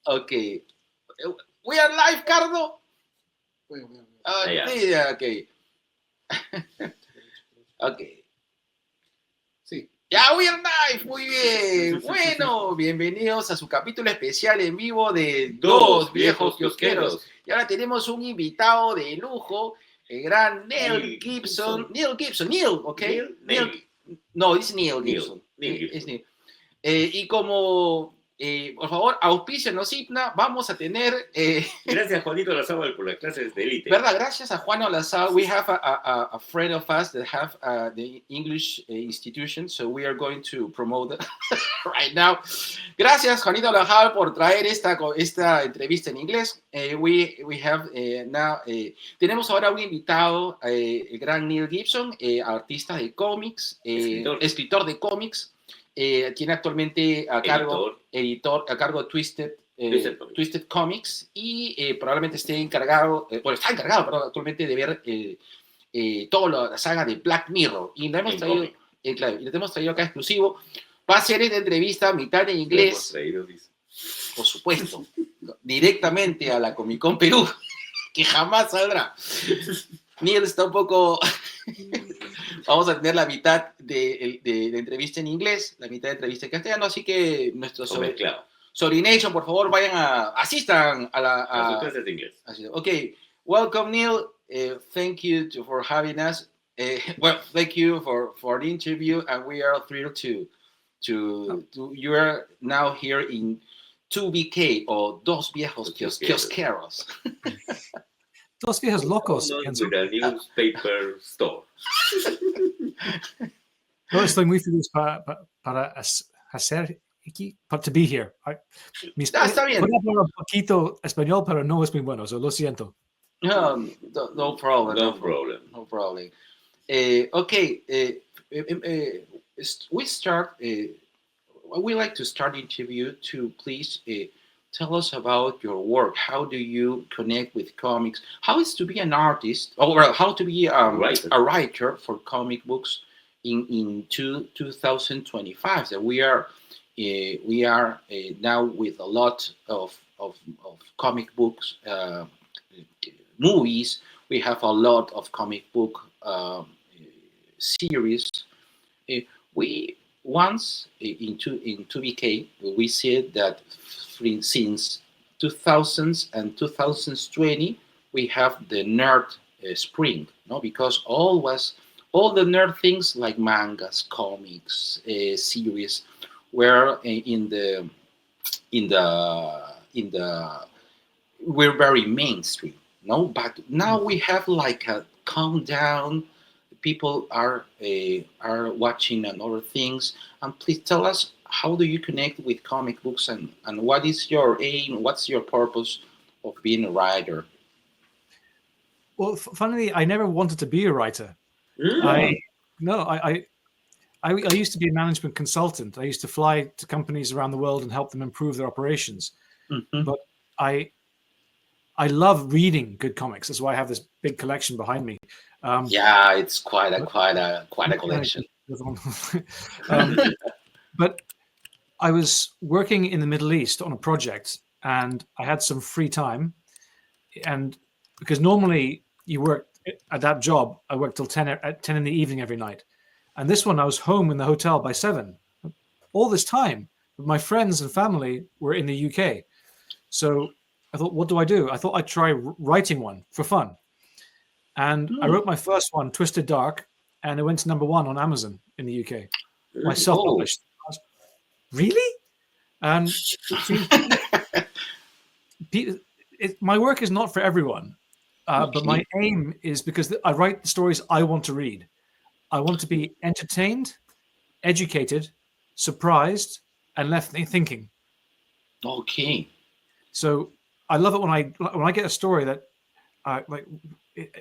Okay. We are live, Cardo. Sí, okay. Okay. Sí. Ya, we are live. Muy bien. Bueno, bienvenidos a su capítulo especial en vivo de Dos Viejos Kiosqueros. Y ahora tenemos un invitado de lujo, el gran Neil Gibson. Neil Gibson, Neil, ¿ok? Neil. No, es Neil Gibson. Neil Gibson. Es Neil. Y como, por favor, auspícianos, Hipna, vamos a tener... Gracias, Juanito Lazábal, por las clases de élite. ¿Verdad? Gracias a Juan Olazal, we have a friend of us that have the English institution, so we are going to promote it right now. Gracias, Juanito Olazal, por traer esta entrevista en inglés. We have now, tenemos ahora un invitado, el gran Neil Gibson, artista de cómics, escritor de cómics, tiene actualmente a cargo, editor a cargo de Twisted Comics y probablemente esté encargado, está encargado, perdón, actualmente de ver toda la saga de Black Mirror. Y le hemos traído, claro, y le hemos traído acá exclusivo. Va a ser esta entrevista mitad en inglés, por supuesto, directamente a la Comic Con Perú, que jamás saldrá. Neil está un poco... Vamos a tener la mitad de entrevista en inglés, la mitad de entrevista en castellano, así que nuestros Sobrination, por favor, asistan a las clases de inglés. Okay, welcome Neil. Thank you for having us. Thank you for the interview, and we are thrilled to you are now here in 2BK or Dos Viejos Kiosqueros. Dos viejos locos. With a newspaper store. No, estoy muy feliz para hacer aquí, to be here. Está bien. Puedo hablar un poquito español, pero no es muy bueno, so lo siento. No problem. No problem. Okay. We start. We like to start the interview to please tell us about your work. How do you connect with comics? How is to be an artist, or how to be a writer for comic books in 2025? That we are now with a lot of comic books, movies. We have a lot of comic book series. We once in 2BK we said that since 2000s and 2020 we have the nerd spring, no, because all the nerd things like mangas, comics, series were we're very mainstream, no, but now we have like a countdown. People are watching and other things. And please tell us, how do you connect with comic books, and what is your aim? What's your purpose of being a writer? Well, funnily, I never wanted to be a writer. I used to be a management consultant. I used to fly to companies around the world and help them improve their operations. Mm-hmm. But I love reading good comics. That's why I have this big collection behind me. Yeah, it's quite a collection. But I was working in the Middle East on a project, and I had some free time. And because normally you work at that job, I worked till 10 in the evening every night. And this one, I was home in the hotel by 7. All this time, my friends and family were in the UK. So I thought, what do? I thought I'd try writing one for fun. And I wrote my first one, Twisted Dark, and it went to #1 on Amazon in the UK. My self-published. Really? And my work is not for everyone, but my aim is because I write the stories I want to read. I want to be entertained, educated, surprised, and left thinking. Okay. So I love it when I get a story that like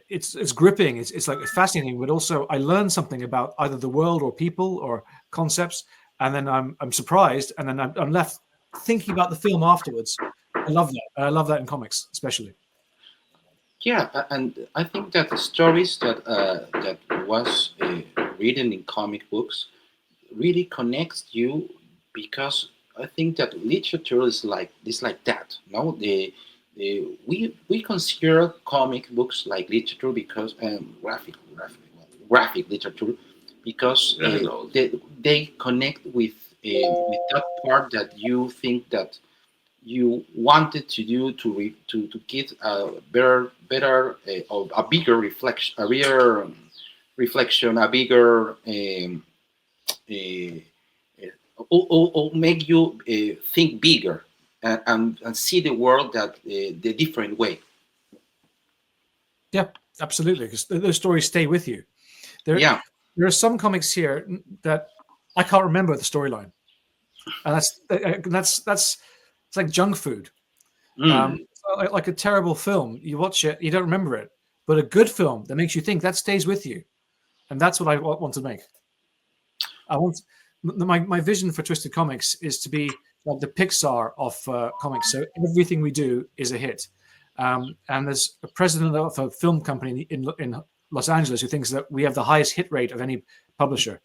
it's gripping. It's like fascinating, but also I learn something about either the world or people or concepts, and then I'm surprised, and then I'm left thinking about the film afterwards. I love that. I love that in comics, especially. Yeah, and I think that the stories that was written in comic books really connects you because I think that literature is like that. No, we consider comic books like literature because graphic literature because Graphic novels. they connect with that part that you think that you wanted to do to get a better or a bigger reflection, a bigger uh, or make you think bigger and see the world that the different way. Yeah, absolutely. Because those stories stay with you. Yeah. There are some comics here that I can't remember the storyline, and that's it's like junk food. Mm. Like a terrible film, you watch it, you don't remember it, but a good film that makes you think, that stays with you, and that's what I want to make. I want my vision for Twisted Comics is to be like the Pixar of comics. So everything we do is a hit. And there's a president of a film company in Los Angeles who thinks that we have the highest hit rate of any publisher.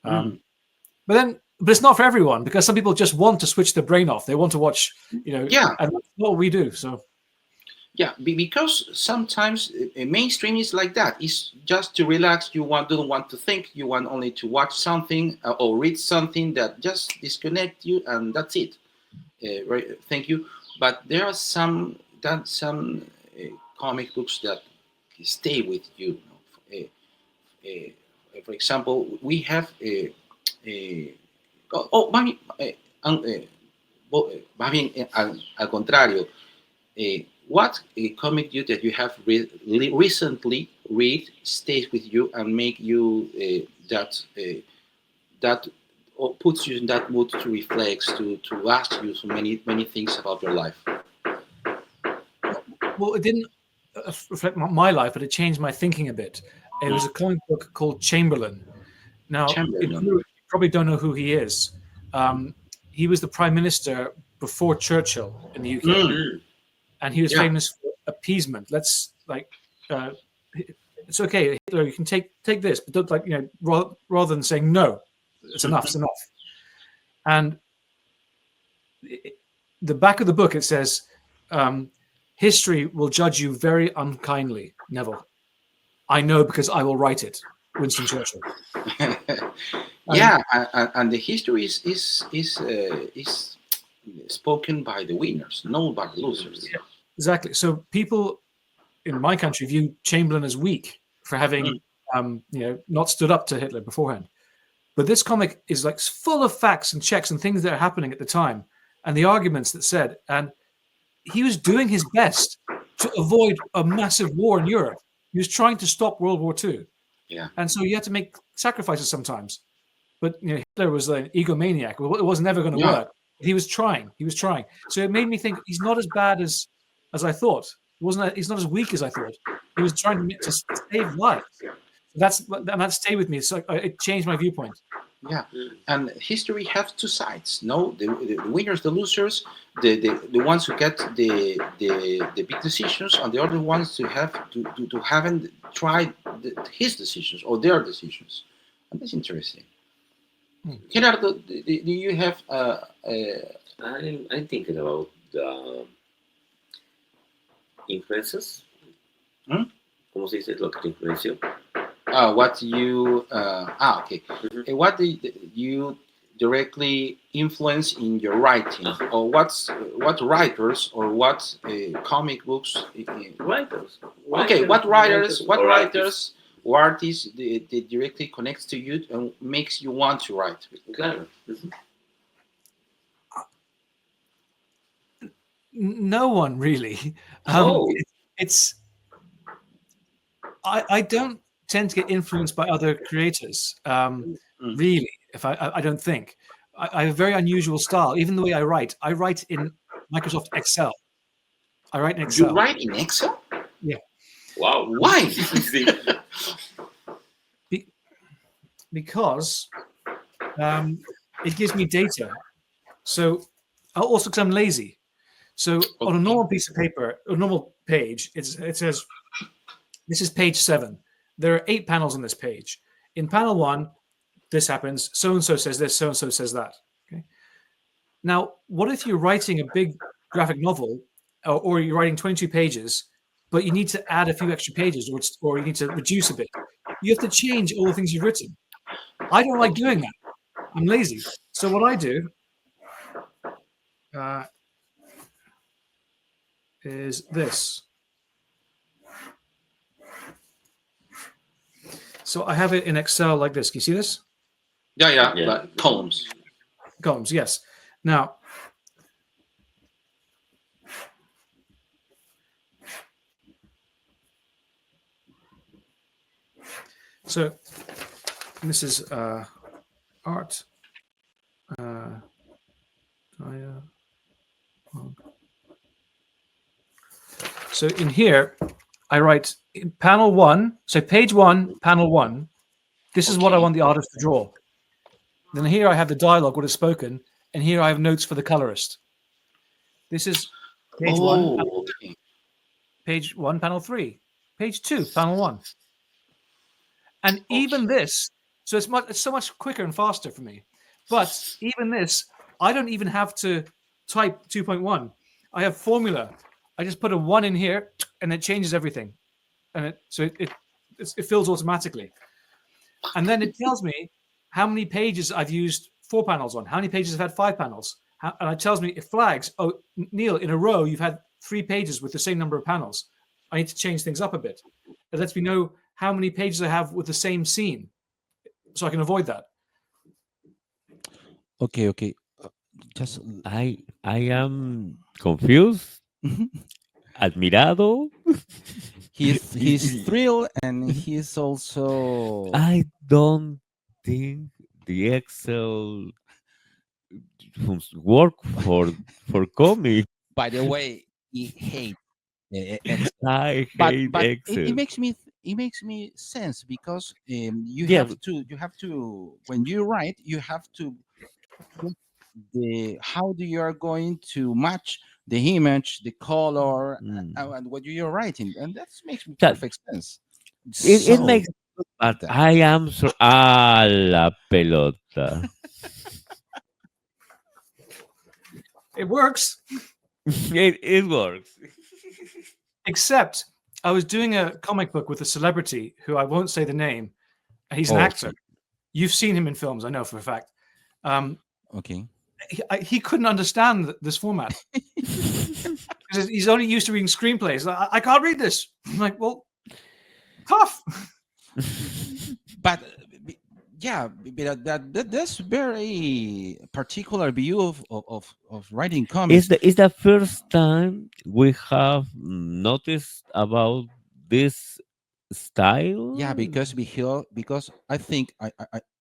But it's not for everyone, because some people just want to switch their brain off. They want to watch, Yeah. and that's what we do. So Yeah, because sometimes mainstream is like that. It's just to relax. You don't want to think. You want only to watch something or read something that just disconnect you, and that's it. Right. Thank you. But there are some comic books that stay with you. For example, we have más bien, más bien al contrario. What comic you that you have recently read stays with you and make you that or puts you in that mood to reflect, to ask you so many things about your life? well, it didn't reflect my life, but it changed my thinking a bit. It was a comic book called Chamberlain. Now, Chamberlain. you probably don't know who he is. He was the prime minister before Churchill in the UK, and he was famous for appeasement. It's okay, Hitler, you can take this, but don't rather than saying no, it's enough, it's enough. And the back of the book, it says, history will judge you very unkindly, Neville. I know, because I will write it. Winston Churchill. Yeah, and the history is spoken by the winners, not by the losers. Yeah, exactly. So people in my country view Chamberlain as weak for having not stood up to Hitler beforehand. But this comic is like full of facts and checks and things that are happening at the time, and the arguments that said, and he was doing his best to avoid a massive war in Europe. He was trying to stop World War II. Yeah. And so you had to make sacrifices sometimes. But Hitler was an egomaniac. It was never going to work. He was trying. So it made me think he's not as bad as I thought. He's not as weak as I thought. He was trying to save lives. That stayed with me. So it changed my viewpoint. Yeah, and history has two sides. No, the winners, the losers, the ones who get the big decisions, and the other ones to haven't tried his decisions or their decisions. And that's interesting. Gerardo, do you have? I'm thinking about the influences. ¿Cómo se dice lo que te influenció? What you okay. What do you directly influence in your writing, or what writers or what comic books? Writers. Okay, what writers or artists that directly connects to you and makes you want to write? Claro. No one really. It's I don't tend to get influenced by other creators, really. If I don't think I have a very unusual style. Even the way I write in Microsoft Excel. I write in Excel. You write in Excel? Yeah. Wow. Why? Because it gives me data. So also because I'm lazy. So on a normal piece of paper, a normal page, it says, this is page 7. There are 8 panels on this page. In panel 1, this happens. So-and-so says this, so-and-so says that. Okay. Now, what if you're writing a big graphic novel, or you're writing 22 pages, but you need to add a few extra pages, or you need to reduce a bit? You have to change all the things you've written. I don't like doing that. I'm lazy. So what I do is this. So I have it in Excel like this. Can you see this? Yeah, Yeah. like columns. Columns, yes. Now, so this is art. So in here, I write in panel 1. So page 1, panel 1. This is what I Okay. want the artist to draw. Then here I have the dialogue, what is spoken, and here I have notes for the colorist. This is page 1, Okay. page 1, panel 3, page 2, panel 1. And even this, so it's so much quicker and faster for me. But even this, I don't even have to type 2.1. I have formula. I just put a 1 in here, and it changes everything, and it fills automatically. And then it tells me how many pages I've used 4 panels on, how many pages I've had 5 panels, and it tells me, it flags, oh, Neil, in a row you've had 3 pages with the same number of panels. I need to change things up a bit. It lets me know how many pages I have with the same scene, so I can avoid that. Okay. Just I am confused, admirado. he's thrilled, and he's also. I don't think the Excel work for comic. By the way, he hates Excel. I But hate but Excel. it makes me sense, because you Yeah, have to when you write, you have to put the how do you are going to match the image, the color, and what you are writing, and that makes That- perfect sense. it So, makes, but that. I am so la pelota. It works, It works. except I was doing a comic book with a celebrity who I won't say the name. He's an Oh, actor. You've seen him in films, I know for a fact. Okay. He couldn't understand this format because he's only used to reading screenplays. I can't read this. I'm like, well, tough. But yeah, that's very particular view of writing comics. It's the first time we have noticed about this style. Yeah, because I think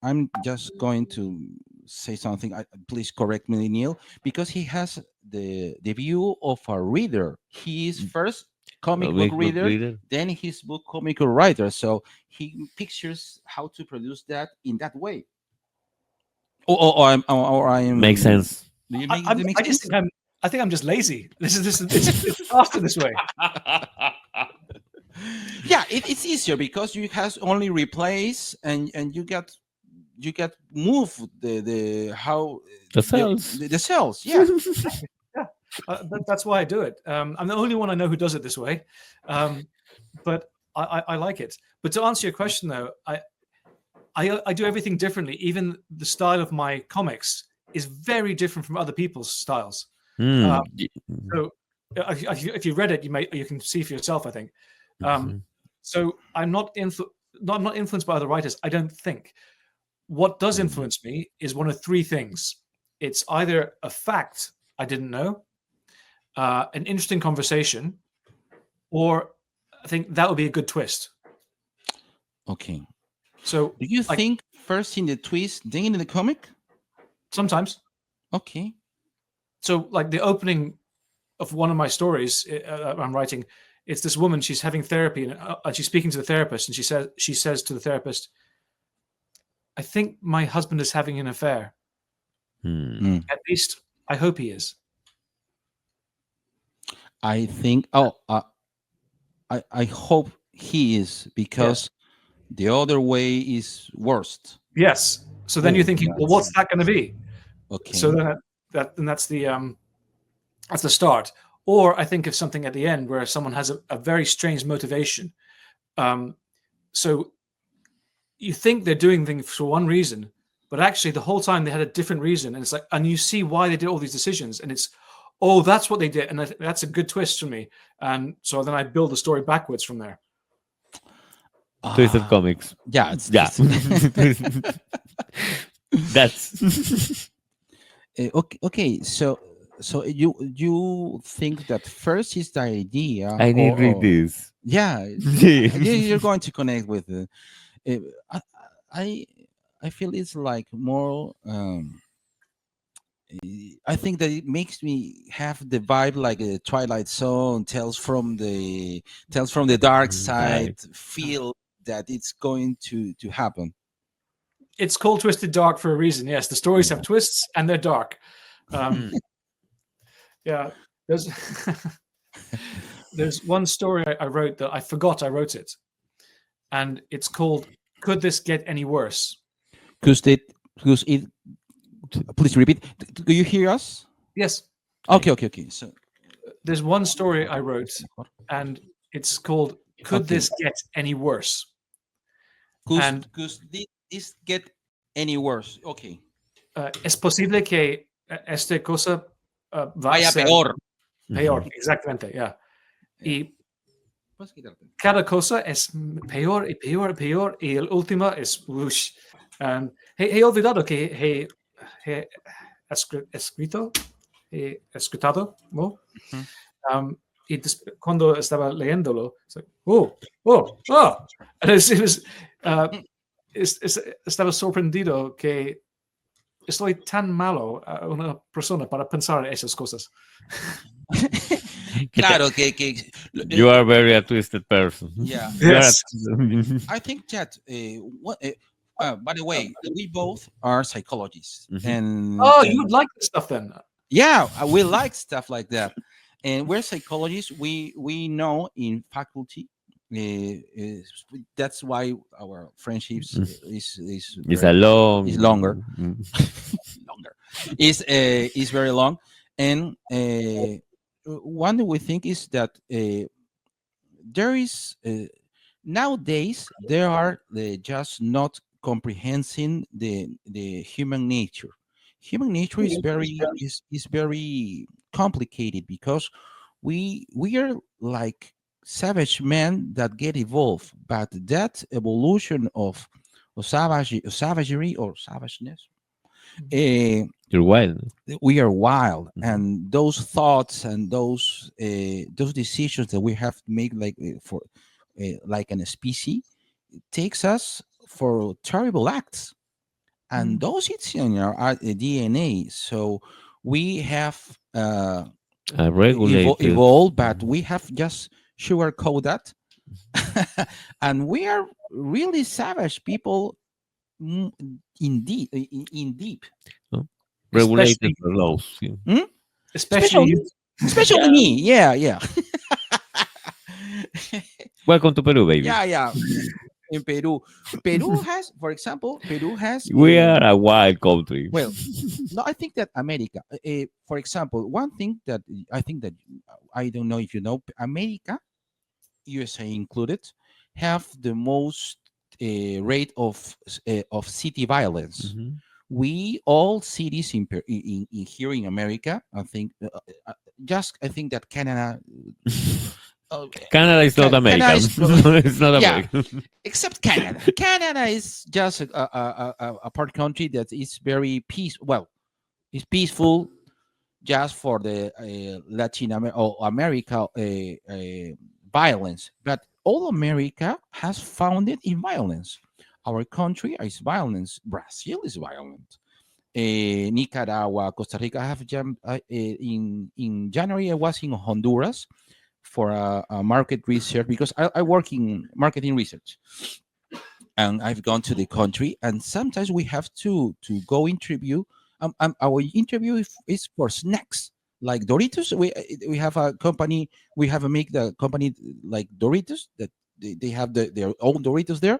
I'm just going to say something. Please correct me, Neil, because he has the view of a reader. He is first comic book reader, then his book comic book writer. So he pictures how to produce that in that way. Or I'm Makes sense. Do you make, do it make I just sense? I think I'm just lazy. It's faster this way. Yeah, it's easier because you has only replace, and you get move the how The cells. the cells. Yeah. That's why I do it. I'm the only one I know who does it this way, but I like it. But to answer your question, though, I do everything differently. Even the style of my comics is very different from other people's styles. So if you read it, you can see for yourself, I think. So I'm not influenced by other writers, I don't think. What does influence me is one of 3 things. It's either a fact I didn't know, an interesting conversation, or I think that would be a good twist. Okay. So Do you think first in the twist, then in the comic? Sometimes. Okay. So like the opening of one of my stories I'm writing, it's this woman, she's having therapy, and she's speaking to the therapist, and she says to the therapist, I think my husband is having an affair. At least I hope he is. I think I hope he is, because the other way is worst. Yes. So then you're thinking, well, what's that going to be? Okay. So then that's the start. Or I think of something at the end where someone has a very strange motivation. So you think they're doing things for one reason, but actually the whole time they had a different reason, and it's like, and you see why they did all these decisions, and it's, oh, that's what they did, and that's a good twist for me, and so then I build the story backwards from there. Twisted Comics. Yeah, it's Yeah. That's okay. So you think that first is the idea? I need to read this. Yeah, Yeah. you're going to connect with it. I feel it's like more. I think that it makes me have the vibe like a Twilight Zone, Tales from the Dark Side. Feel that it's going to happen. It's called Twisted Dark for a reason. Yes, the stories have twists and they're dark. Yeah, there's one story I wrote that I forgot I wrote it, and it's called "Could This Get Any Worse?" Because it. Please repeat. Do you hear us? Yes. Okay. So there's one story I wrote, and it's called "Could This Get Any Worse?" Could this get any worse? Okay. Es posible que esta cosa vaya peor. Peor, exactamente, yeah. Y cada cosa es peor y peor y peor, y el último es whoosh. He olvidado que he escrito, ¿no? Y cuando estaba leyéndolo, estaba sorprendido que estoy tan malo a una persona para pensar esas cosas. Claro que you are very a twisted person. Yeah. Yes. I think that by the way, we both are psychologists, and you would like this stuff then? Yeah, we like stuff like that, and we're psychologists. We know in faculty. That's why our friendships is longer. Longer is very long, and one thing we think is that there is nowadays there are just not comprehending the human nature. Human nature is very complicated because we are like savage men that get evolved, but that evolution of savagery or savageness, you're wild. We are wild, and those thoughts and those decisions that we have to make, like for like an species, takes us for terrible acts, and those it's in our DNA. So we have evolved, but we have just sugarcoat that, and we are really savage people in deep. Regulated laws. Especially me. Yeah. Welcome to Peru, baby. Yeah. In Peru has, for example, we are a wild country. Well, no, I think that America, for example, one thing that I think that I don't know if you know, America, USA included, have the most rate of city violence. We all cities in here in America, I think, I think that Canada. Canada is not American. It's not American. Except Canada. Canada is just a part country that is very peaceful. Well, it's peaceful just for the Latin America violence, but all America has founded in violence. Our country is violence. Brazil is violent. Nicaragua, Costa Rica. I have jumped in January. I was in Honduras for a market research because I work in marketing research, and I've gone to the country. And sometimes we have to go interview. Our interview is for snacks like Doritos. We have a company. We have make the company like Doritos that they have their own Doritos there.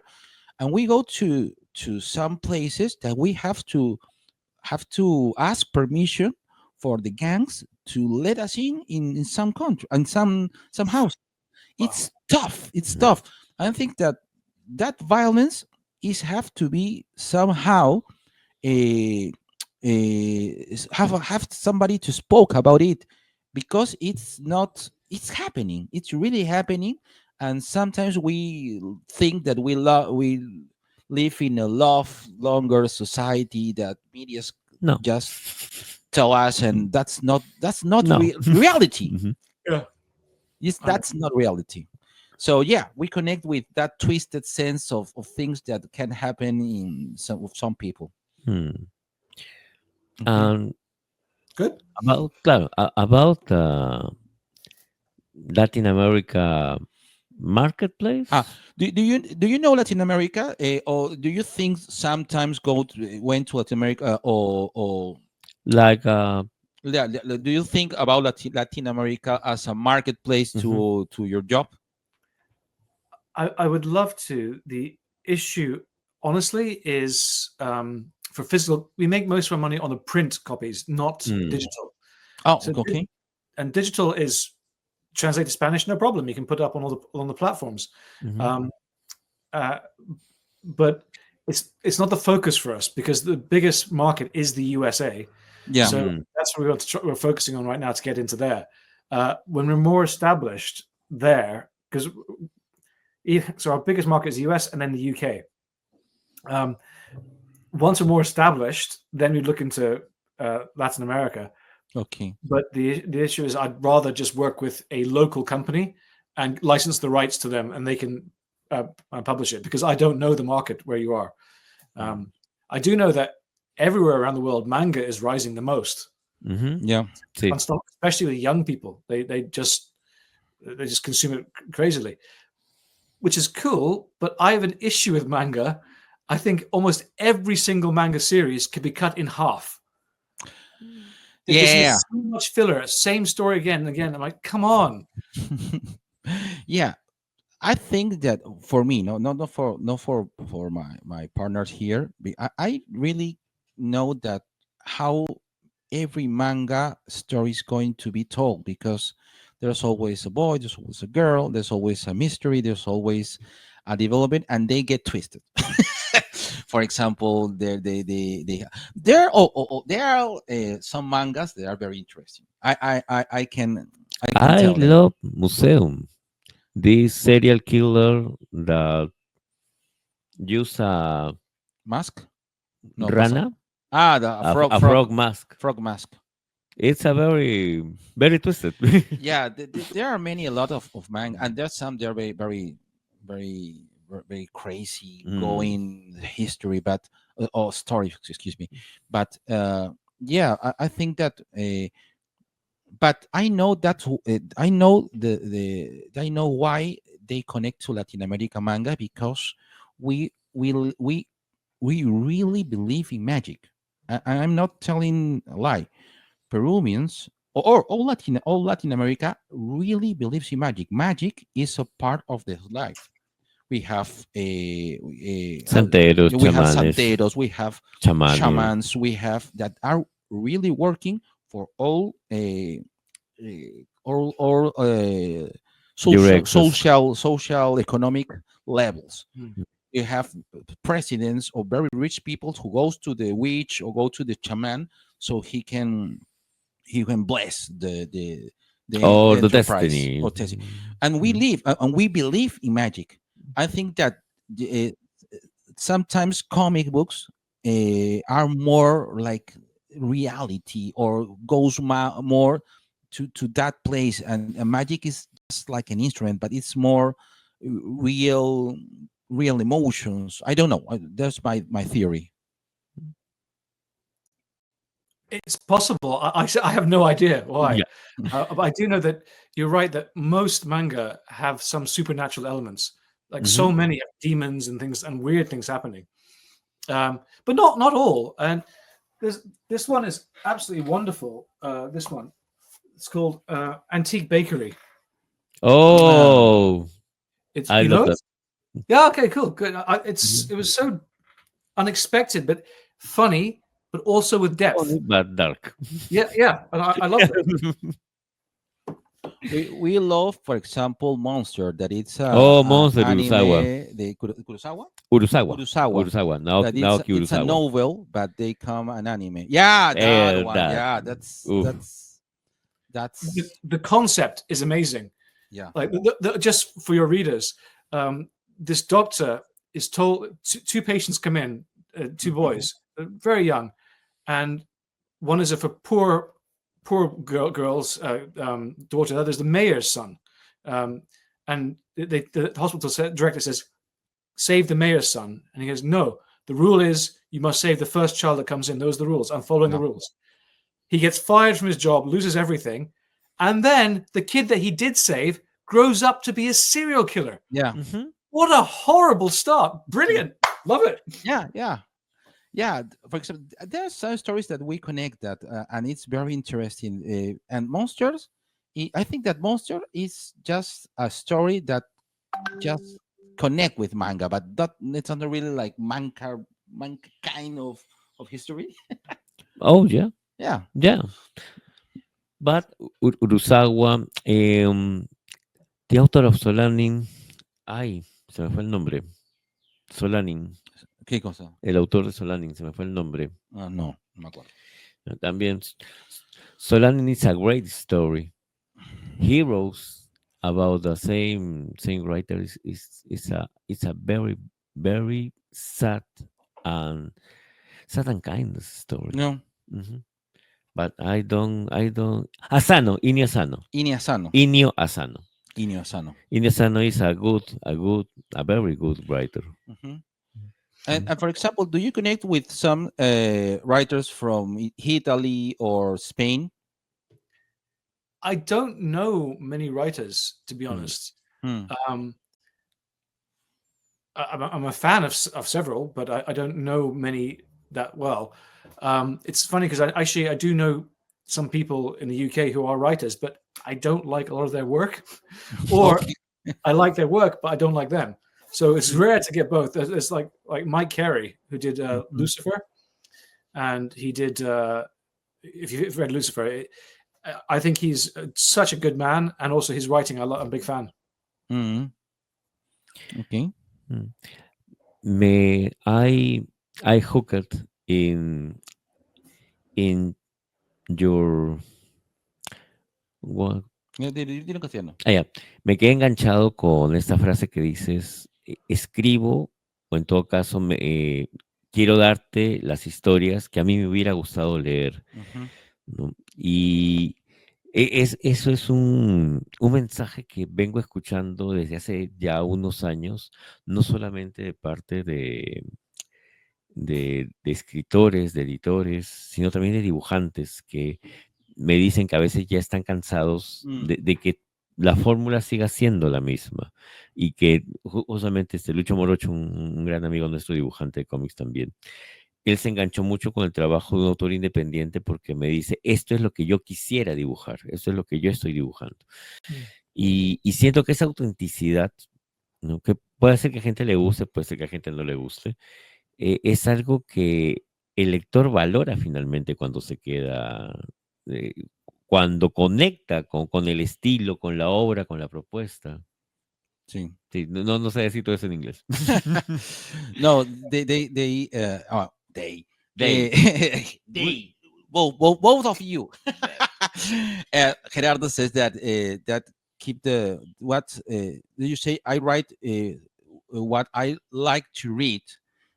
And we go to some places that we have to ask permission for the gangs to let us in some country and some house. It's tough. It's tough. I think that violence have to be somehow have somebody to spoke about it, because it's happening. It's really happening. And sometimes we think that we live in a longer society that media No. just tell us, and that's not No. reality. Mhm. Yeah. That's not reality. So yeah, we connect with that twisted sense of things that can happen with some people. Hmm. Mhm. And Good. about Latin America marketplace, Do you know Latin America, or do you think sometimes went to Latin America, or like do you think about Latin America as a marketplace to your job? I would love to. The issue, honestly, is for physical. We make most of our money on the print copies, not digital. Oh, So okay. and digital is translate to Spanish, no problem. You can put it up on the platforms. Mhm. But it's not the focus for us, because the biggest market is the USA. Yeah. So that's what we're focusing on right now to get into there. When we're more established there, because so our biggest market is the US and then the UK. Once we're more established, then we look into Latin America. Okay. But the issue is, I'd rather just work with a local company and license the rights to them, and they can publish it, because I don't know the market where you are. I do know that everywhere around the world, manga is rising the most. Yeah. Sí. Especially with young people, they just consume it crazily, which is cool. But I have an issue with manga. I think almost every single manga series could be cut in half. Yeah. There's so much filler, same story again and again. I'm like, come on. Yeah. I think that for me, not for my partners here, I really know that how every manga story is going to be told, because there's always a boy, there's always a girl, there's always a mystery, there's always a development, and they get twisted. For example, there are some mangas that are very interesting. I can I tell them. love Museum. This serial killer that use a Mask? No, rana, the a frog mask. frog mask. It's a very twisted. Yeah, there are a lot of manga, and there's some they're very very crazy going history, but or story, excuse me. But yeah, I think that. But I know I know I know why they connect to Latin America manga, because we we we we really believe in magic. I'm not telling a lie. Peruvians or all Latin America really believes in magic. Magic is a part of their life. We have Santeros, we have chamanes, santeros, we have chamanes. shamans, we have that are really working for all social economic levels. You have presidents or very rich people who goes to the witch or go to the shaman, so he can bless the Or the enterprise destiny. or destiny. And we live and we believe in magic. I think that sometimes comic books are more like reality, or goes more to that place, and magic is just like an instrument, but it's more real emotions. I don't know. That's my theory. It's possible. I have no idea why. Yeah. But I do know that you're right, that most manga have some supernatural elements. Like so many have demons and things and weird things happening. But not all. And this one is absolutely wonderful. This one, it's called Antique Bakery. Oh, It's I you love know that. it? Yeah. Okay. Cool. Good. It was so unexpected, but funny. but also with depth. Funny but dark. Yeah, and I love it. We love, for example, Monster, that it's Oh, Monster anime, Urusawa. the Kurosawa? Urusawa. Kurosawa. Urusawa. That Naoki it's a Urusawa. novel, but they come an anime. Yeah, that one. That. Yeah, Oof. that's The concept is amazing. yeah. Like just for your readers, this doctor is told two patients come in, two boys, very young, and one is of a poor girl's daughter. The other is the mayor's son, and the hospital director says, "Save the mayor's son," and he goes, "No, the rule is you must save the first child that comes in. Those are the rules. I'm following the rules." He gets fired from his job, loses everything, and then the kid that he did save grows up to be a serial killer. Yeah. Mhm. What a horrible start! Brilliant, love it. Yeah. For example, there are some stories that we connect that, and it's very interesting. And Monsters, I think that Monster is just a story that just connect with manga, but that it's not really like manga kind of history. Oh, yeah. Yeah. Yeah. But Urusawa, the author of Solanin, ay, se me fue el nombre. Solanin, ¿Qué cosa? el autor de Solanin, se me fue el nombre. No, no me acuerdo. También, Solanin is a great story. Heroes about the same writer is a very very sad and kind story. No. Mhm. But I don't Asano, Inio Asano. Ini Asano. Inio Asano. Inio Asano. Inio Asano is a very good writer. Mhm. And for example, do you connect with some writers from Italy or Spain? I don't know many writers, to be honest. Hmm. I'm a fan of several, but I don't know many that well. It's funny because I do know some people in the UK who are writers, but I don't like a lot of their work, or Okay. I like their work, but I don't like them. So it's rare to get both. It's like Mike Carey, who did Lucifer, and he did. If you've read Lucifer, I think he's such a good man, and also his writing. I'm a big fan. Mhm. Okay. I hooked in your what Dilo en castellano. ya. Me quedé enganchado con esta frase que dices, escribo, o en todo caso, quiero darte las historias que a mí me hubiera gustado leer, Ujú. ¿no? Y eso es un mensaje que vengo escuchando desde hace ya unos años, no solamente de parte de escritores, de editores, sino también de dibujantes que me dicen que a veces ya están cansados de que la fórmula siga siendo la misma y que justamente Lucho Morocho, un gran amigo nuestro dibujante de cómics también, él se enganchó mucho con el trabajo de un autor independiente porque me dice, esto es lo que yo quisiera dibujar, esto es lo que yo estoy dibujando. Y siento que esa autenticidad, ¿no? Que puede ser que a gente le guste, puede ser que a gente no le guste, es algo que el lector valora finalmente cuando se queda, eh, cuando conecta con el estilo, con la obra, con la propuesta. Sí. Sí, no sé decir todo eso en inglés. No, both of you. Gerardo says that keep the what do you say? I write what I like to read.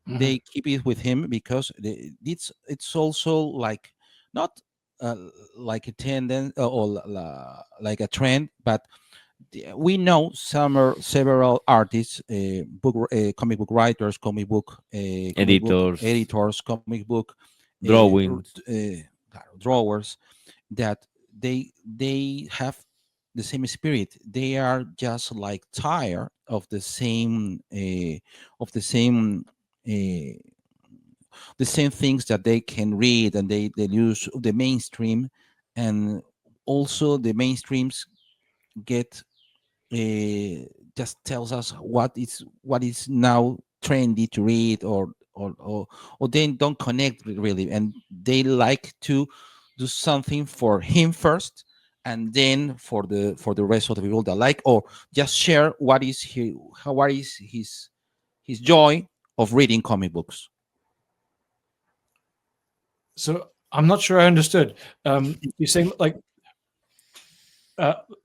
They keep it with him because it's also like not like a tendency or like a trend, but we know several artists, comic book writers, comic book editors, comic book Drawings. drawers, that they have the same spirit. They are just like tired of uh, the same things that they can read, and they use the mainstream, and also the mainstreams get just tells us what is now trendy to read, or or they don't connect really, and they like to do something for him first, and then for the rest of the people that like, or just share what is his joy of reading comic books. So I'm not sure I understood. You're saying like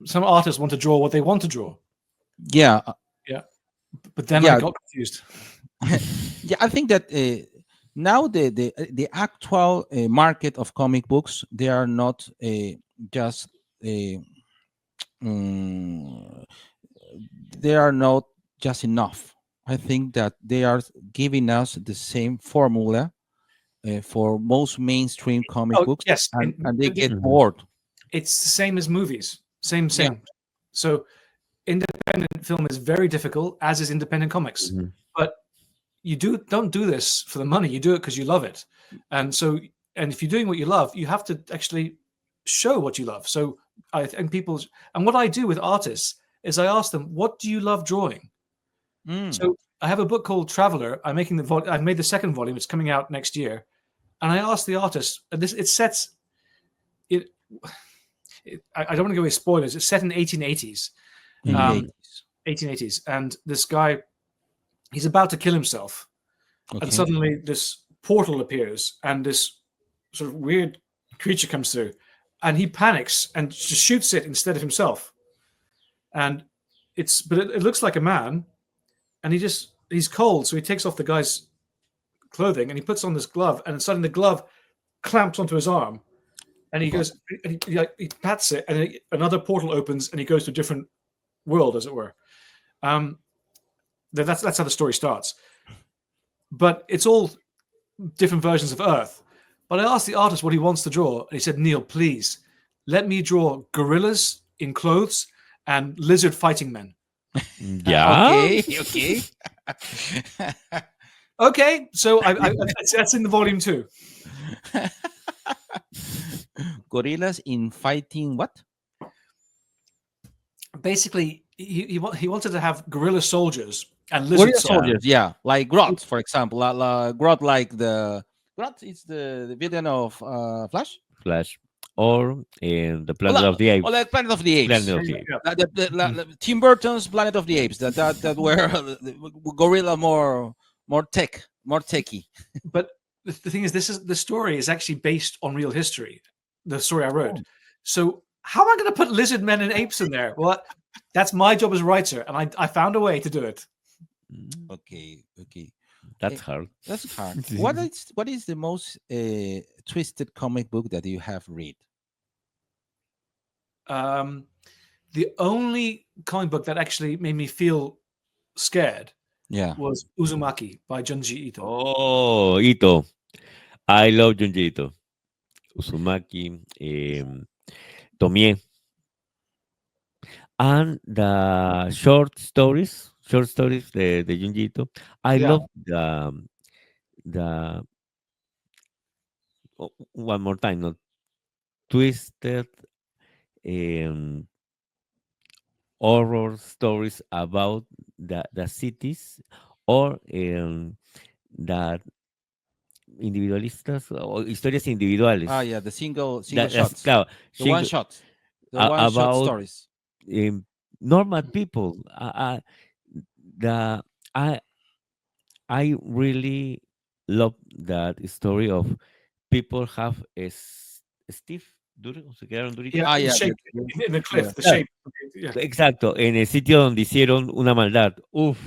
some artists want to draw what they want to draw, Yeah, but then Yeah. I got confused. yeah. I think that now the actual market of comic books, they are not just mm, they are not just enough. I think that they are giving us the same formula for most mainstream comic Oh books, yes, and they get Mhm. bored. it's the same as movies. Same. Yeah. So independent film is very difficult, as is independent comics. Mhm. But you don't do this for the money. You do it because you love it. And so, and if you're doing what you love, you have to actually show what you love. So I think and what I do with artists is I ask them, what do you love drawing? Mm. So I have a book called Traveler. I've made the second volume. It's coming out next year. And I asked the artist, and this, it sets it, I don't want to go with spoilers. It's set in 1880s. In the Um, 80s. 1880s. And this guy, he's about to kill himself. Okay. And suddenly this portal appears and this sort of weird creature comes through and he panics and just shoots it instead of himself. And it looks like a man, and he's cold, so he takes off the guy's clothing and he puts on this glove, and suddenly the glove clamps onto his arm, and he goes and he pats it, and another portal opens and he goes to a different world, as it were. That's how the story starts. But it's all different versions of Earth. But I asked the artist what he wants to draw, and he said, Neil, please let me draw gorillas in clothes and lizard fighting men. Yeah. Okay. Okay, so that's in the volume 2. Gorillas in fighting what? Basically, he wanted to have gorilla soldiers and lizard Gorilla soldiers. soldiers, yeah, like Groot, for example. Groot, like the Groot is the villain of Flash. Flash. Or in the Planet of the Apes. Or like Planet of the Apes. Planet of the Apes. Tim Burton's Planet of the Apes. That were gorilla more techy. But the thing is, the story is actually based on real history. The story I wrote. So how am I going to put lizard men and apes in there? Well, that's my job as a writer, and I found a way to do it. Okay. That's hard. That's hard. What is the most twisted comic book that you have read? The only comic book that actually made me feel scared was Uzumaki by Junji Ito. Oh, Ito. I love Junji Ito. Uzumaki, Tomie. And the short stories, the Junji Ito. I love the one more time, not twisted horror stories about the cities, or that individualistas o historias individuales. Ah, yeah, the single That- shots. claro, The one shot. The one shot about stories. normal people. I really love that story of people have a stiff, duro, se quedaron duritos. Yeah, yeah, the shape in the cliff, the Yeah. shape. Yeah. Exacto, en el sitio donde hicieron una maldad. Uf,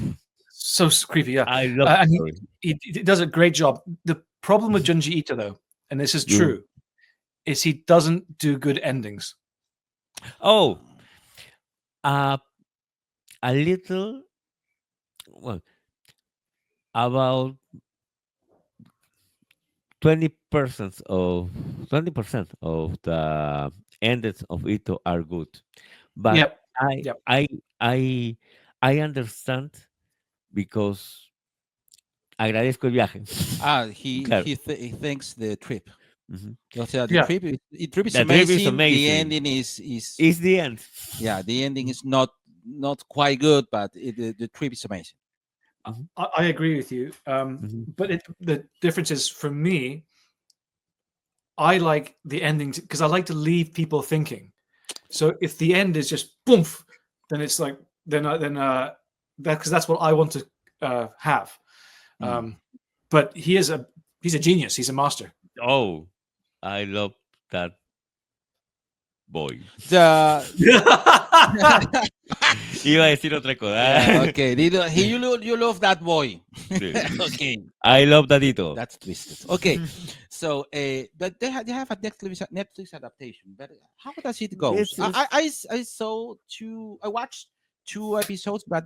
So creepy, yeah. I love And the story. he does a great job. The problem with Junji Ito, though, and this is Yeah. true, is he doesn't do good endings. Oh, a little, well, about 20% of the endings of Ito are good, but Yep. I understand, because agradezco el viaje. He thanks the trip. Mhm. O sea, the Yeah. trip is The trip is amazing. The amazing. ending is It's the end. yeah, the ending is not quite good, but the trip is amazing. I agree with you. Mhm. But the difference is, for me, I like the ending because I like to leave people thinking. So if the end is just boom, then it's like that because that's what I want to have. But he's a genius. He's a master. Oh, I love that boy. The Iba a decir otra cosa. yeah, okay. You love that boy. Sí. Okay. I love Dadito. That's twisted. Okay, so but they have a Netflix adaptation. But how does it go? It's- I saw two. I watched 2 episodes, but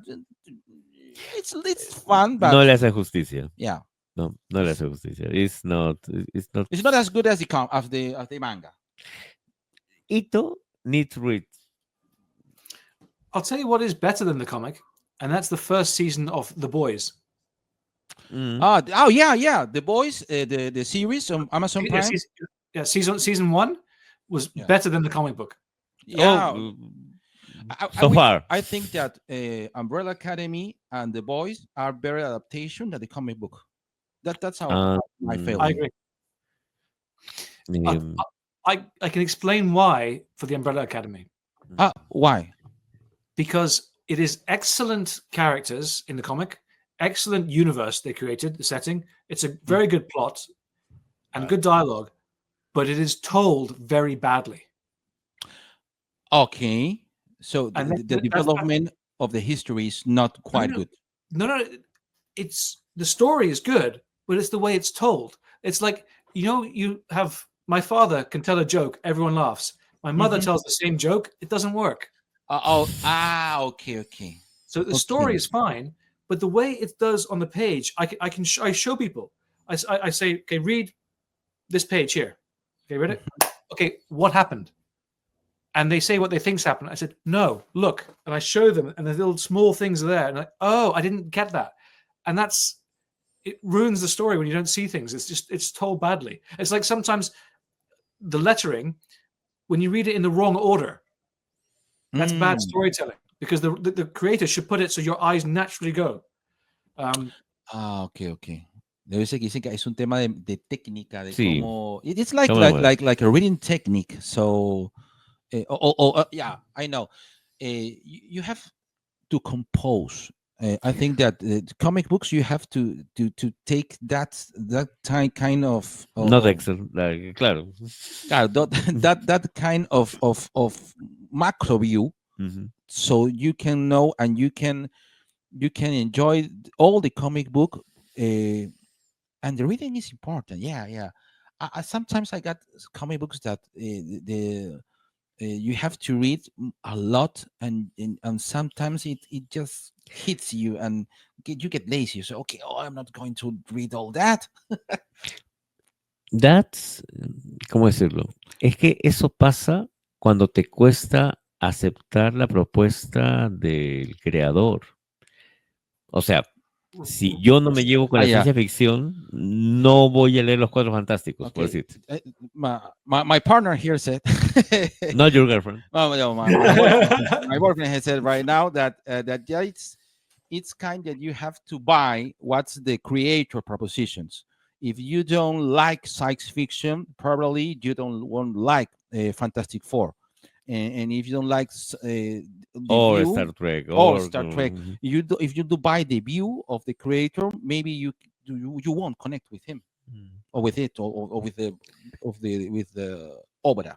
it's fun. But No le hace justicia. yeah, No le hace justicia. It's not. it's not as good as the manga. Ito needs read. I'll tell you what is better than the comic, and that's the first season of The Boys. Mm. Oh yeah, The Boys, the series on Amazon Yeah, Prime. season 1 was Yeah. better than the comic book. Yeah. Oh, I so far. I think that Umbrella Academy and The Boys are better adaptation than the comic book. That's how I feel. I agree. Um, I can explain why for the Umbrella Academy. Why? Because it is excellent characters in the comic, excellent universe they created, the setting. It's a very good plot and good dialogue, but it is told very badly. Okay, so And the development of the history is not quite good. No, it's the story is good, but it's the way it's told. It's like, you have my father can tell a joke, everyone laughs. My mother tells the same joke, it doesn't work. Okay. So the story is fine, but the way it does on the page, I show people. I say, okay, read this page here. Okay, read it. Okay, what happened? And they say what they think's happened. I said, no, look, and I show them, and the little small things are there, and like, oh, I didn't get that, and it ruins the story when you don't see things. It's told badly. It's like sometimes the lettering, when you read it in the wrong order, that's bad storytelling, because the creator should put it so your eyes naturally go. Okay. Debe ser que dicen que es un tema de técnica, de Sí. cómo. It's like a reading technique. So, yeah, I know. You have to compose. I think that comic books, you have to take that kind of not excellent. Claro. that kind of macro view, so you can know and you can enjoy all the comic book, and the reading is important. Yeah. I sometimes I got comic books that you have to read a lot, and sometimes it just hits you and you get lazy. So okay, I'm not going to read all that. That's, ¿cómo decirlo? Es que eso pasa cuando te cuesta aceptar la propuesta del creador. O sea, si yo no me llevo con la ciencia ficción, no voy a leer los Cuatro Fantásticos, por decir. My partner here said, Not your girlfriend. My boyfriend has said right now that yeah, it's kind that you have to buy what's the creator propositions. If you don't like science fiction, probably you won't like Fantastic Four. And if you don't like Or view, Star Trek. or Star Trek, if you do buy the view of the creator, maybe you won't connect with him, or with it, or with the obra,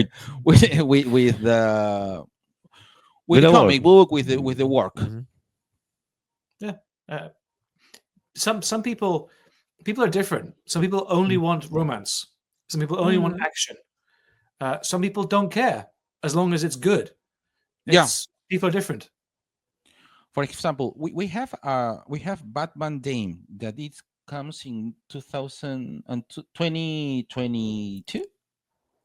with the comic book, with the work. Yeah, some people are different. Some people only want romance. Some people only want action. Some people don't care as long as it's good. People are different. For example, we have Batman Dame that it comes in 2022.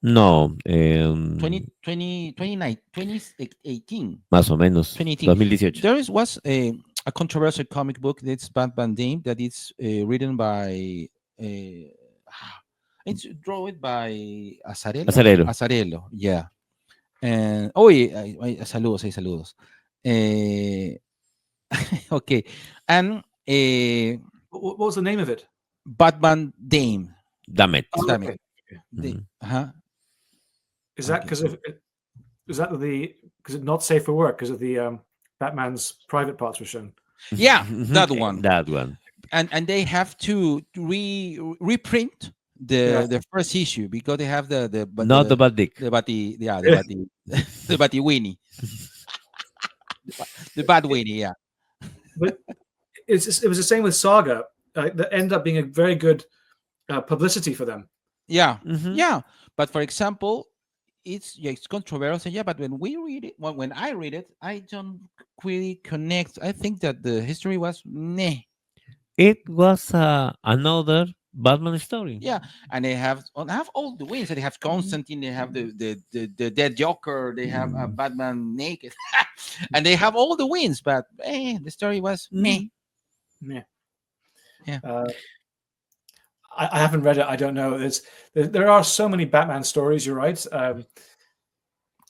No, 2018. Más o menos. 2018. There was a controversial comic book that's Batman Dame that is written by. It's drawn by Azarello, yeah. And saludos. Okay, and What was the name of it? Batman Dame. Damn it. Oh, Damn okay. The- uh-huh. Is that Okay. because of? Is that because it's not safe for work because of the Batman's private parts were shown? Yeah, that one. That one. And they have to reprint the first issue because they have Not the bad dick. the batty the batty Winnie. The bad Winnie, yeah. But it was the same with Saga. That ended up being a very good publicity for them. Yeah. Mhm. Yeah. But for example, it's controversial, yeah, but when we read it, when I read it, I don't really connect. I think that the history was meh. It was another Batman story. Yeah, and they have all the wins. They have Constantine, they have the dead Joker, they have Batman naked, and they have all the wins. But the story was meh. Yeah. Yeah. I haven't read it. I don't know. There are so many Batman stories. You're right.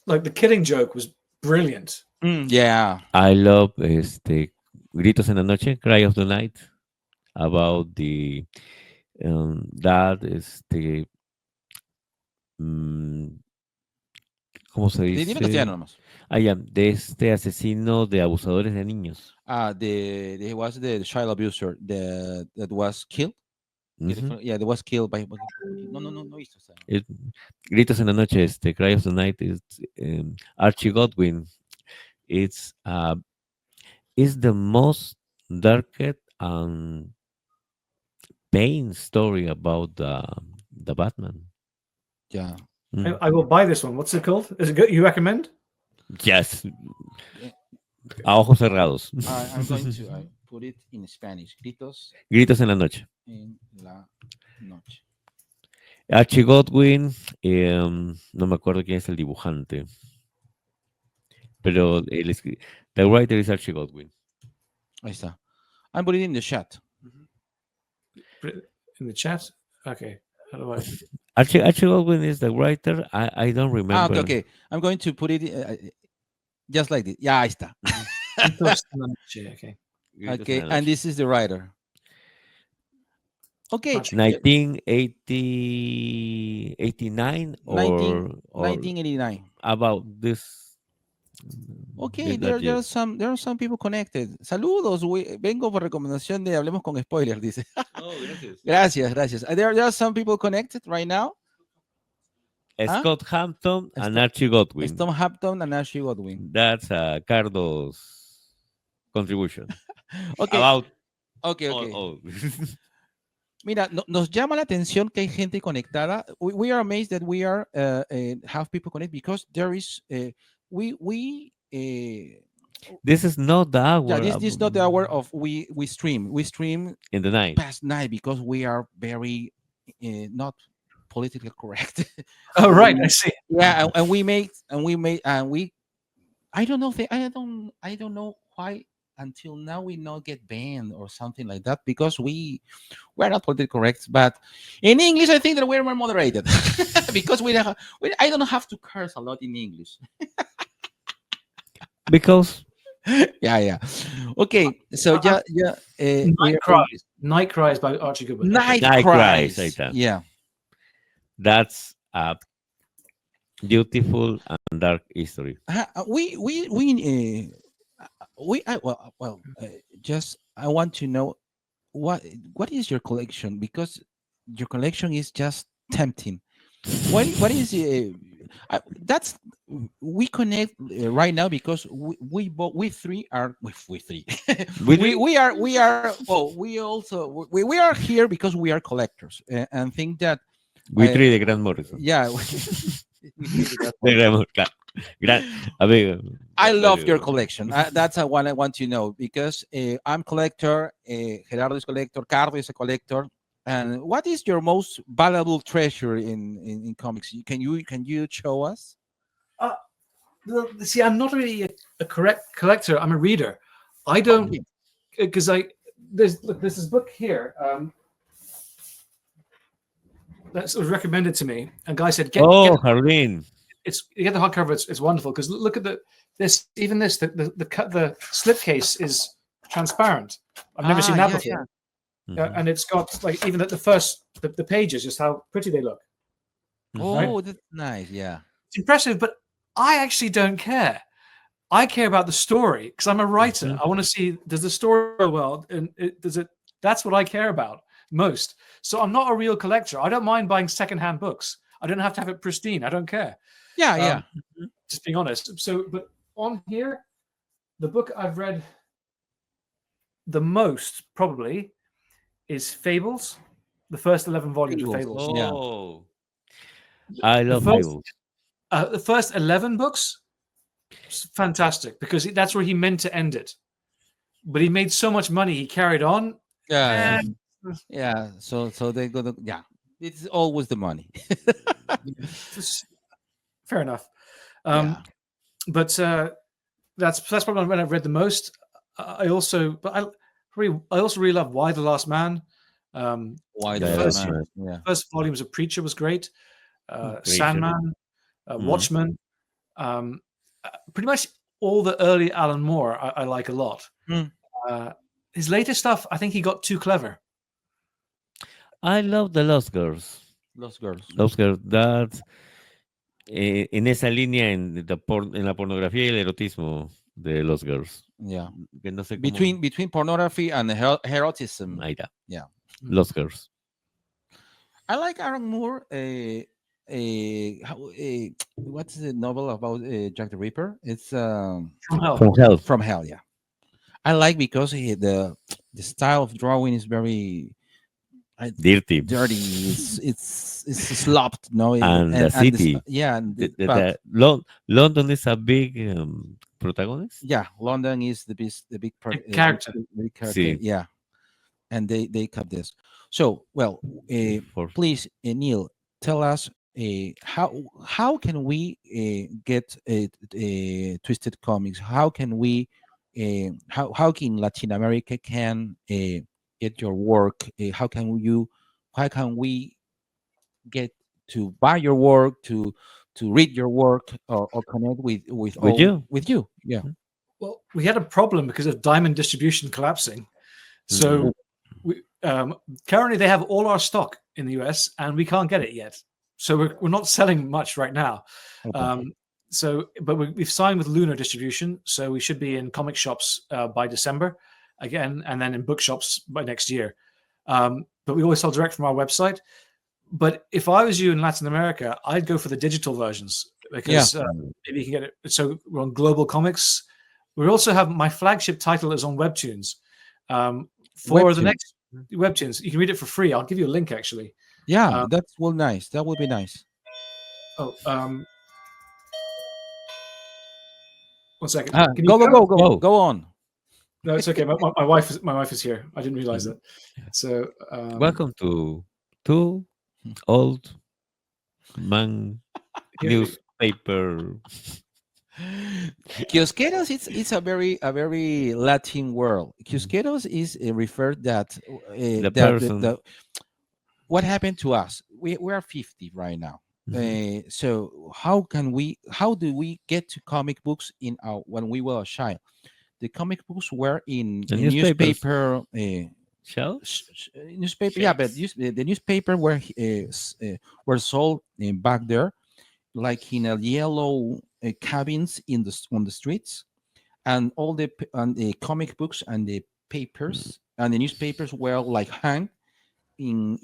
Like the Killing Joke was brilliant. Yeah. I love Gritos en la Noche, Cry of the Night, about the that ¿cómo se Dime castellano dice? nomás. Ya, de este asesino de abusadores de niños. There was the child abuser that was killed. Ujú. Yeah, that was killed by. No hizo. Gritos en la Noche, Cry of the Night is Archie Godwin. It's the most darkest and pain story about the Batman. Yeah. I will buy this one. What's it called? Is it good? You recommend? Yes. A ojos cerrados. I'm going to put it in Spanish. Gritos Gritos en la Noche. en la noche. Archie Godwin, no me acuerdo quién es el dibujante, pero the writer is Archie Godwin. Ahí está. I'm putting it in the chat. In the chat? Okay. How do I? Archie Godwin is the writer. I don't remember. Okay. I'm going to put it just like this. Yeah, ahí está. Okay. Okay, and this is the writer. Okay. 1989 or 1989. about this. Okay, there are some people connected. Saludos, vengo por recomendación de Hablemos con Spoilers, dice. Oh, gracias. Gracias. There are some people connected right now. Scott Hampton and Archie Godwin. Tom Hampton and Archie Godwin. That's Cardo's contribution. Okay. Okay. Oh. Mira, nos llama la atención que hay gente conectada. We are amazed that we are have people connect because there is this is not the hour. Yeah, this is not the hour of we stream. We stream in the night. Past night because we are very not politically correct. Oh right, I see. Yeah, and we I don't know if I don't know why until now we not get banned or something like that because we're not politically correct. But in English, I think that we're more moderated because I don't have to curse a lot in English. Because yeah. Okay, so Night Cries by Archie Goodwin. Night Cries. Yeah, that's a beautiful and dark history. Just I want to know what is your collection because your collection is just tempting. What is that's we connect right now because we three are we are here because we are collectors and think that we three the Grand Morrison. Yeah. I love your collection. That's one I want to know because I'm collector, Gerardo is collector, Cardo is a collector. And what is your most valuable treasure in comics? Can you show us? See, I'm not really a correct collector. I'm a reader. I don't because there's this book here. That was recommended to me. A guy said, "Get Hardin. You get the hardcover. It's wonderful because look at the slipcase is transparent. I've never seen that yeah, before. Mhm. And it's got like even at the first the pages, just how pretty they look. Oh, that's nice. Yeah. It's impressive, but I actually don't care. I care about the story because I'm a writer. Mhm. I want to see, does the story go well, and does it? That's what I care about most. So I'm not a real collector. I don't mind buying secondhand books. I don't have to have it pristine. I don't care. Yeah, Um, yeah. Just being honest. So, but on here, the book I've read the most probably is Fables, the first 11 volumes of Fables. Fables. Yeah. Oh, I The love first, fables. the first 11 books, fantastic because that's where he meant to end it. But he made so much money, he carried on. Yeah, And yeah. So they go to, yeah. It's always the money. fair enough. Yeah. But that's probably when I've read the most. I also really love Why the Last Man. Why The the Yeah, last that's first man? right. Yeah. volumes of Preacher was great. Preacher. Sandman, Mhm. Watchmen. Pretty much all the early Alan Moore I like a lot. Mm. His latest stuff, I think he got too clever. I love the Lost Girls. Lost Girls. Lost Girls, that's en esa línea en la pornografía y el erotismo de Lost Girls. Yeah. Que no sé cómo. Between pornography and eroticism. Ahí está. Yeah. Lost Girls. I like Aaron Moore. What's the novel about Jack the Ripper? It's From Hell. From Hell. From Hell. Yeah, I like because the style of drawing is very Dirty. dirty. It's slopped. No, And the city. yeah, and but London is a big protagonist. yeah, London is the big character. big character. Sí. Yeah, and they cut this. So well, For- please, Neil, tell us how can we get Twisted Comics? How can we how can Latin America can get your work? How can we get to buy your work, to read your work, or connect with you. with you? Yeah. Well, we had a problem because of diamond distribution collapsing. So we, currently they have all our stock in the US and we can't get it yet. So we're not selling much right now. But we've signed with Lunar Distribution, so we should be in comic shops by December again, and then in bookshops by next year. But we always sell direct from our website. But if I was you in Latin America, I'd go for the digital versions because maybe you can get it. So we're on Global Comics. We also have my flagship title is on Webtoons. For the next Webtoons, you can read it for free. I'll give you a link actually. Yeah, that's well nice. That would be nice. Oh, 1 second. Can Go Go. go on. No, it's okay. My wife is here. I didn't realize that. So Welcome to Two Old Man Newspaper. Kiosqueros, it's a very Latin word. Kiosqueros is referred that The person. What happened to us? We are 50 right now. So how do we get to comic books when we were a child? The comic books were in The newspaper Shells? newspaper. Yeah, but the newspaper were sold back there, like in a yellow cabins on the streets, and all the comic books and the papers and the newspapers were like hung in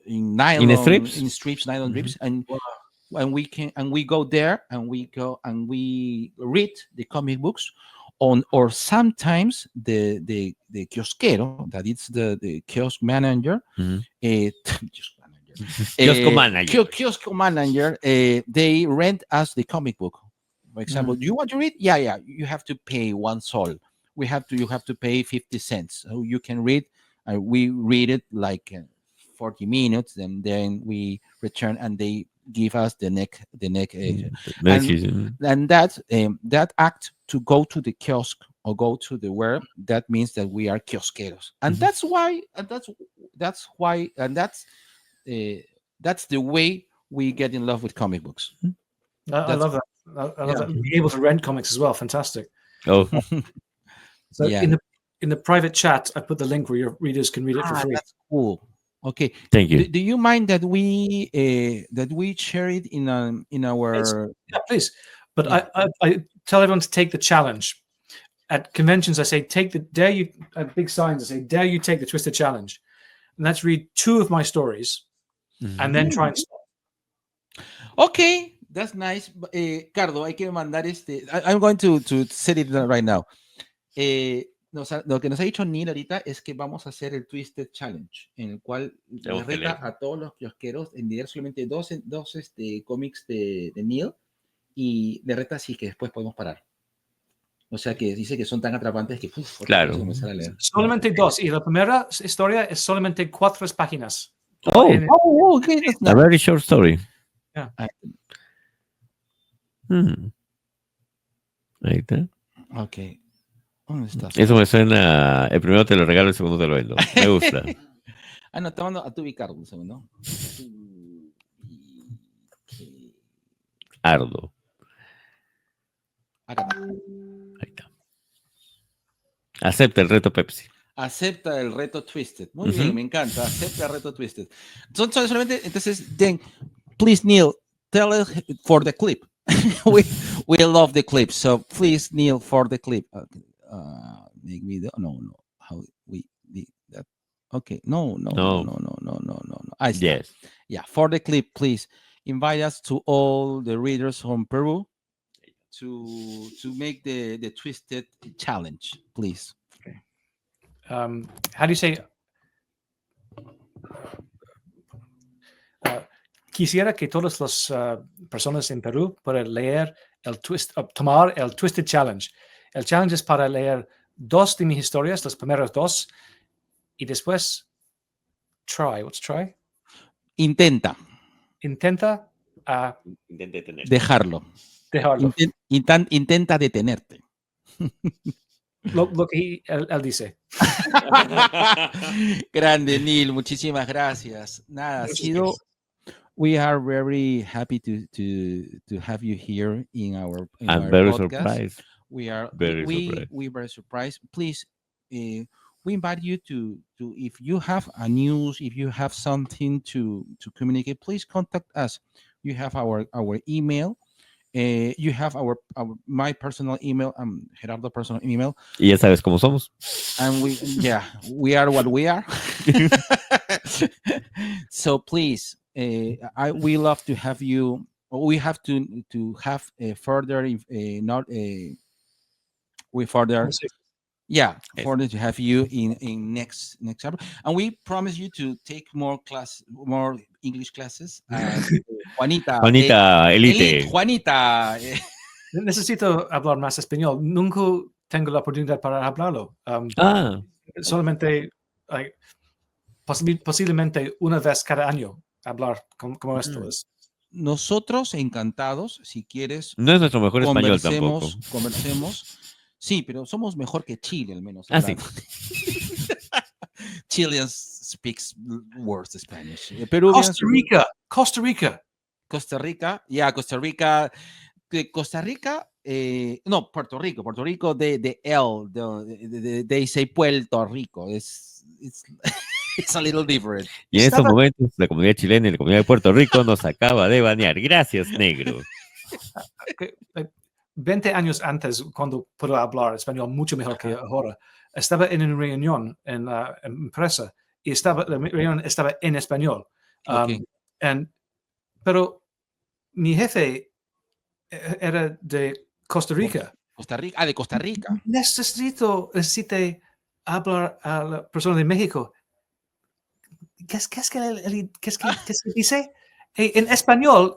nylon, strips? in strips, nylon strips, and we go there and we read the comic books or sometimes the kiosquero, that is the kiosk manager, kiosk manager, they rent us the comic book. For example, do you want to read? Yeah, you have to pay 1 sol. You have to pay 50 cents. So you can read. We read it like 40 minutes, and then we return, and they give us the neck. And that act to go to the kiosk or go to the web, that means that we are kiosqueros, and that's the way we get in love with comic books. I love that. I love that. Being able to rent comics as well. Fantastic. Oh, So Yeah. in the private chat, I put the link where your readers can read it for free. That's cool. Okay. Thank you. Do you mind that we share it in our? Yeah, please. But Yeah. I tell everyone to take the challenge. At conventions, I say, dare you, at big signs, I say, dare you take the Twisted Challenge. And let's read 2 of my stories and then try and stop. Okay, that's nice. Cardo, hay que mandar I'm going to set it right now. Lo que nos ha dicho Neil ahorita es que vamos a hacer el Twisted Challenge, en el cual le reta a todos los kiosqueros en leer solamente dos cómics de Neil, y le reta así que después podemos parar. O sea que dice que son tan atrapantes que claro. comenzar a leer. Solamente 2. Y la primera historia es solamente 4 páginas. Okay, that's A very short story. Yeah. Ahí está. Ok. ¿Dónde estás? Eso me suena. El primero te lo regalo, el segundo te lo vendo. Me gusta. No, te mando a tu Ricardo un segundo. Ardo. Acá está. Ahí está. Acepta el reto Pepsi. Acepta el reto Twisted. Muy bien, me encanta. Acepta el reto Twisted. Son solamente, entonces, then, please, Neil, tell us for the clip. we love the clip. So please, Neil, for the clip. Make video. No. How we did that? Okay. No. Yes. Yeah. For the clip, please invite us to all the readers from Peru to make the Twisted Challenge, please. Okay. How do you say? Quisiera que todas las personas en Perú puedan leer tomar el Twisted Challenge. El challenge es para leer 2 de mis historias, las primeras 2, y después try. What's try? Intenta dejarlo. Intenta detenerte. Lo que él dice. Grande, Neil, muchísimas gracias. Nada, ha sido. We are very happy to have you here in our very podcast. Surprised. We are surprised. We very surprised. Please, we invite you to if you have a news, if you have something to communicate, please contact us. You have our email. You have my personal email, Gerardo personal email. Y ya sabes cómo somos. And we are what we are. So please, we love to have you. We have to have further further to have you in next chapter, and we promise you to take more English classes. Juanita Elite. Juanita. Necesito hablar más español. Nunca tengo la oportunidad para hablarlo. Solamente, posiblemente una vez cada año hablar como esto es. Nosotros encantados, si quieres. No es nuestro mejor español tampoco. Conversemos. Sí, pero somos mejor que Chile, al menos. Sí. Chileans speaks worse Spanish. Costa Rica. Costa Rica. No, Puerto Rico they say Puerto Rico. It's a little different. Y en estos momentos, la comunidad chilena y la comunidad de Puerto Rico nos acaba de banear. Gracias, negro. 20 años antes, cuando puedo hablar español mucho mejor que ahora, estaba en una reunión en la empresa y la reunión estaba en español. Pero mi jefe era de Costa Rica. De Costa Rica. Necesité hablar a la persona de México. ¿Qué es que dice? En español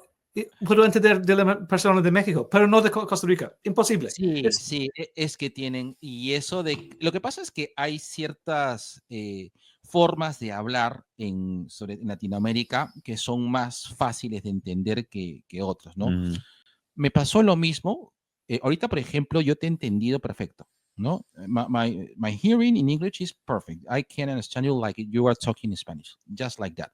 puedo entender de la persona de México, pero no de Costa Rica. Imposible. Sí, es que tienen, y eso lo que pasa es que hay ciertas formas de hablar en Latinoamérica que son más fáciles de entender que otras, ¿no? Me pasó lo mismo. Ahorita, por ejemplo, yo te he entendido perfecto, ¿no? My hearing in English is perfect. I can understand you like you are talking Spanish, just like that.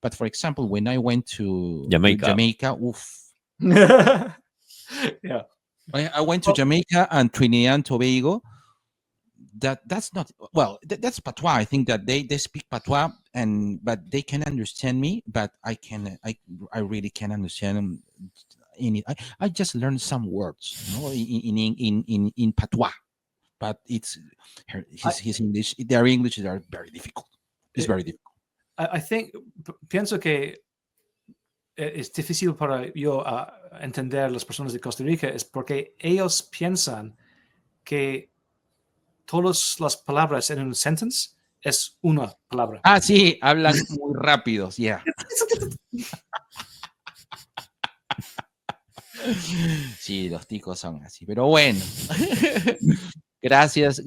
But for example, when I went to Jamaica, oof. Yeah. I went to Jamaica and Trinidad and Tobago. that's not well. That's patois. I think that they speak patois, but they can understand me. But I really can understand them. I just learned some words, in patois, but his English, their English, they are very difficult. It's very difficult. I think, pienso que es difícil para yo entender las personas de Costa Rica es porque ellos piensan que todas las palabras en un sentence es una palabra. Ah, sí, hablan muy rápidos, ya. Sí, los ticos son así, pero bueno. Gracias,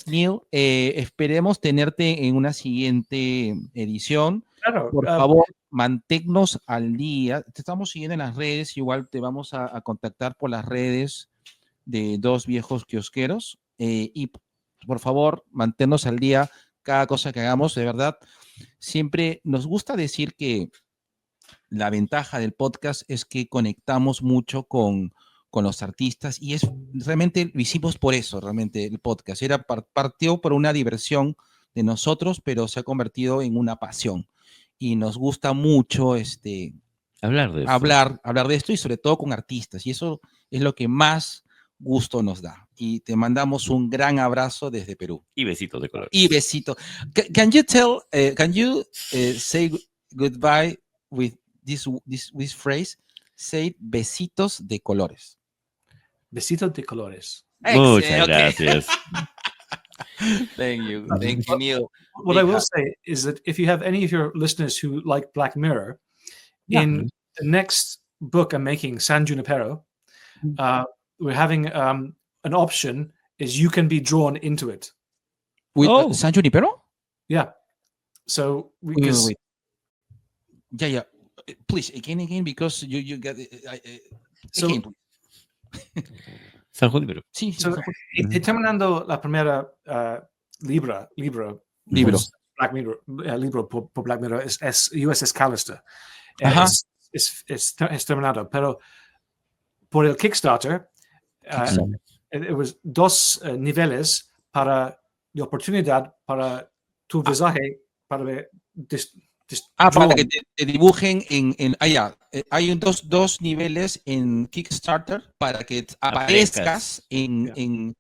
Neil. Esperemos tenerte en una siguiente edición. Claro. Por favor, manténnos al día. Te estamos siguiendo en las redes, igual te vamos a contactar por las redes de Dos Viejos Kiosqueros. Y por favor, manténnos al día cada cosa que hagamos, de verdad. Siempre nos gusta decir que la ventaja del podcast es que conectamos mucho con los artistas y realmente lo hicimos por eso, realmente el podcast. Partió por una diversión de nosotros, pero se ha convertido en una pasión. Y nos gusta mucho hablar de esto. Hablar de esto y sobre todo con artistas. Y eso es lo que más gusto nos da. Y te mandamos un gran abrazo desde Perú. Y besitos de color. Y besitos. Can you say goodbye with this phrase? Say besitos de colores. Besitos de colores. Muchas gracias. Thank you, Neil. What I will say is that if you have any of your listeners who like Black Mirror, in the next book I'm making, San Junipero, we're having an option is you can be drawn into it. With San Junipero? Yeah. So wait. Yeah. Please, again, because you got again, please. San Junipero. Sí. So, terminando la primera libro. Black Mirror, libro por Black Mirror es USS Callister. Es terminado, pero por el Kickstarter, it was 2 niveles para la oportunidad para tu visaje para ver para que te dibujen hay dos niveles en Kickstarter para que aparezcas en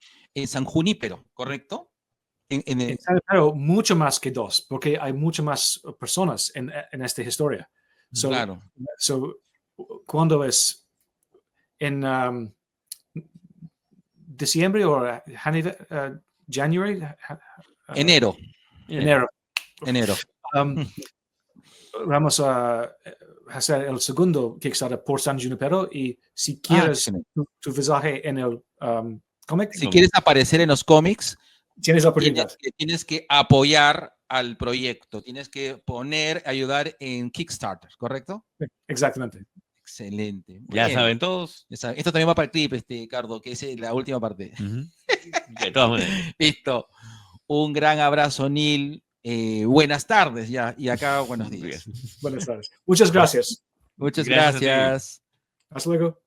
San Junípero, ¿correcto? Pero mucho más que 2, porque hay muchas más personas en esta historia. Claro. So, ¿cuándo es? ¿En diciembre o January? Enero. Vamos a hacer el segundo Kickstarter por San Junipero y si quieres tu visaje en el cómic. Si quieres aparecer en los cómics, tienes la oportunidad. Tienes que apoyar al proyecto, tienes que ayudar en Kickstarter, ¿correcto? Exactamente. Excelente. Ya saben todos. Esto también va para el clip, Cardo, que es la última parte. De todas maneras. Listo. Un gran abrazo, Neil. Buenas tardes ya. Y acá, buenos días. Buenas tardes. Muchas gracias. Muchas gracias. Hasta luego.